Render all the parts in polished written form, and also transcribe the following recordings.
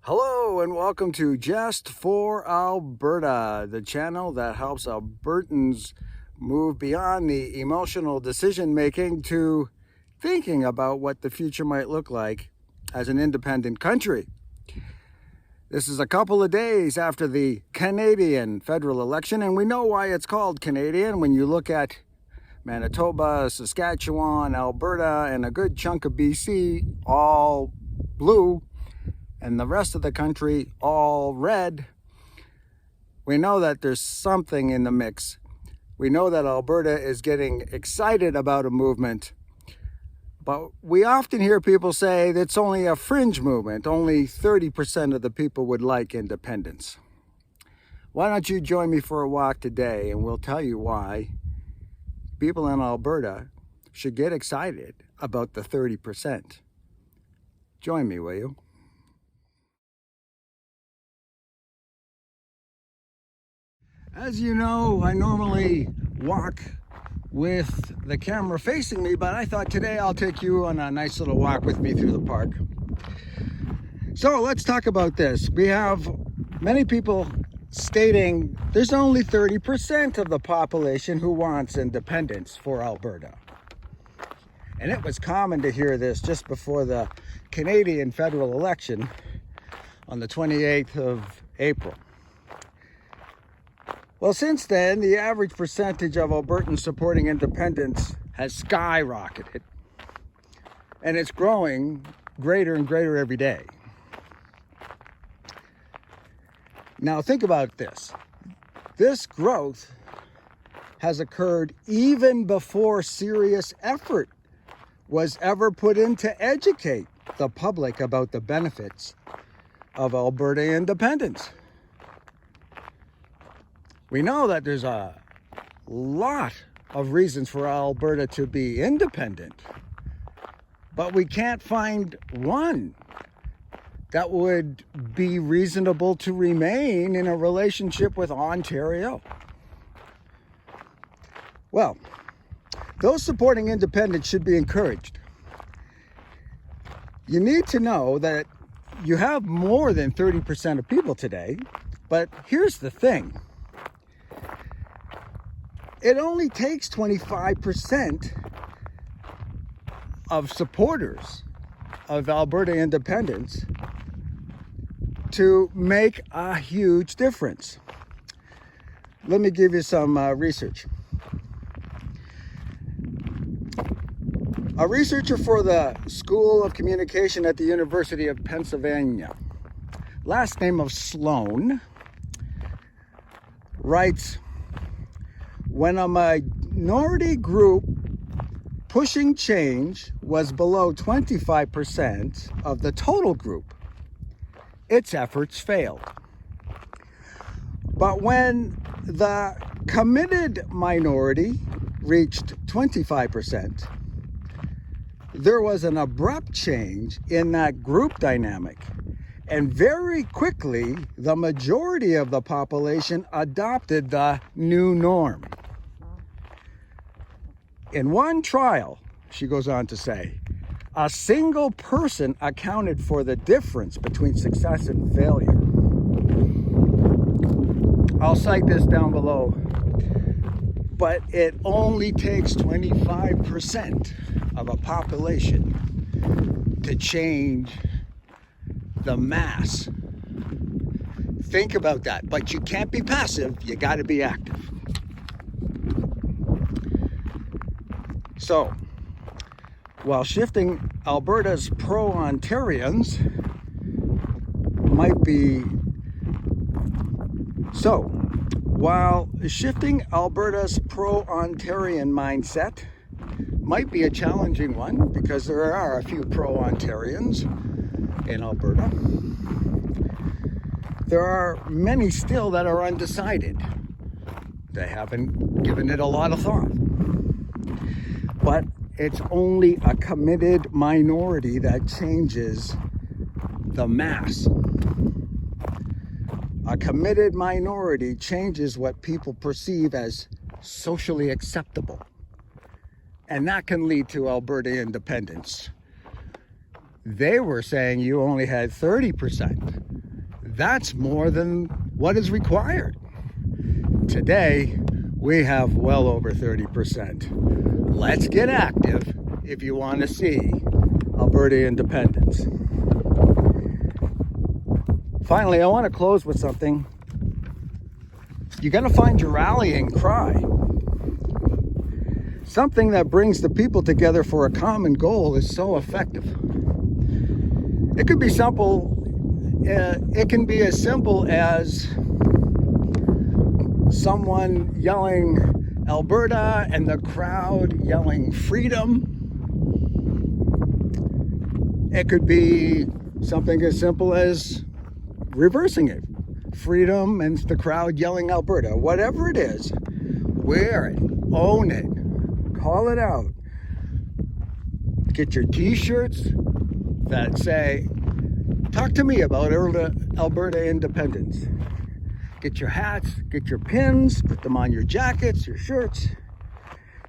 Hello and welcome to Just for Alberta, the channel that helps Albertans move beyond the emotional decision making to thinking about what the future might look like as an independent country. This is a couple of days after the Canadian federal election, and we know why it's called Canadian when you look at Manitoba, Saskatchewan, Alberta, and a good chunk of BC, all blue, and the rest of the country all red. We know that there's something in the mix. We know that Alberta is getting excited about a movement, but we often hear people say that it's only a fringe movement. Only 30% of the people would like independence. Why don't you join me for a walk today, and we'll tell you why people in Alberta should get excited about the 30%. Join me, will you? As you know, I normally walk with the camera facing me, but I thought today I'll take you on a nice little walk with me through the park. So let's talk about this. We have many people stating there's only 30% of the population who wants independence for Alberta. And it was common to hear this just before the Canadian federal election on the 28th of April. Well, since then, the average percentage of Albertans supporting independence has skyrocketed, and it's growing greater and greater every day. Now, think about this. This growth has occurred even before serious effort was ever put in to educate the public about the benefits of Alberta independence. We know that there's a lot of reasons for Alberta to be independent, but we can't find one that would be reasonable to remain in a relationship with Ontario. Well, those supporting independence should be encouraged. You need to know that you have more than 30% of people today, but here's the thing. It only takes 25% of supporters of Alberta independence to make a huge difference. Let me give you some research. A researcher for the School of Communication at the University of Pennsylvania, last name of Sloan, writes, when a minority group pushing change was below 25% of the total group, its efforts failed. But when the committed minority reached 25%, there was an abrupt change in that group dynamic. And very quickly, the majority of the population adopted the new norm. In one trial, she goes on to say, a single person accounted for the difference between success and failure. I'll cite this down below, but it only takes 25% of a population to change the mass. Think about that, but you can't be passive, you got to be active. So, while shifting Alberta's pro-Ontarians might be pro-Ontarian mindset might be a challenging one because there are a few pro-Ontarians in Alberta, there are many still that are undecided. They haven't given it a lot of thought. But it's only a committed minority that changes the mass. A committed minority changes what people perceive as socially acceptable. And that can lead to Alberta independence. They were saying you only had 30%. That's more than what is required. Today, we have well over 30%. Let's get active if you want to see Alberta independence. Finally, I want to close with something. You're going to find your rallying cry. Something that brings the people together for a common goal is so effective. It could be simple. It can be as simple as someone yelling Alberta and the crowd yelling freedom. It could be something as simple as reversing it. Freedom and the crowd yelling Alberta. Whatever it is, wear it, own it, call it out. Get your t-shirts that say, talk to me about Alberta independence. Get your hats, get your pins, put them on your jackets, your shirts.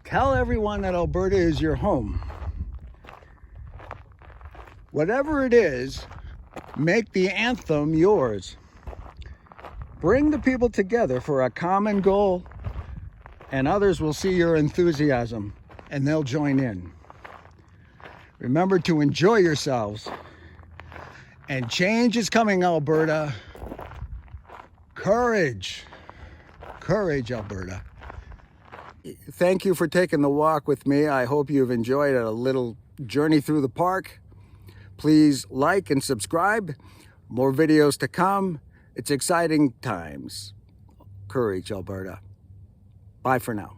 Tell everyone that Alberta is your home. Whatever it is, make the anthem yours. Bring the people together for a common goal, and others will see your enthusiasm and they'll join in. Remember to enjoy yourselves. And change is coming, Alberta. Courage. Courage, Alberta. Thank you for taking the walk with me. I hope you've enjoyed a little journey through the park. Please like and subscribe. More videos to come. It's exciting times. Courage, Alberta. Bye for now.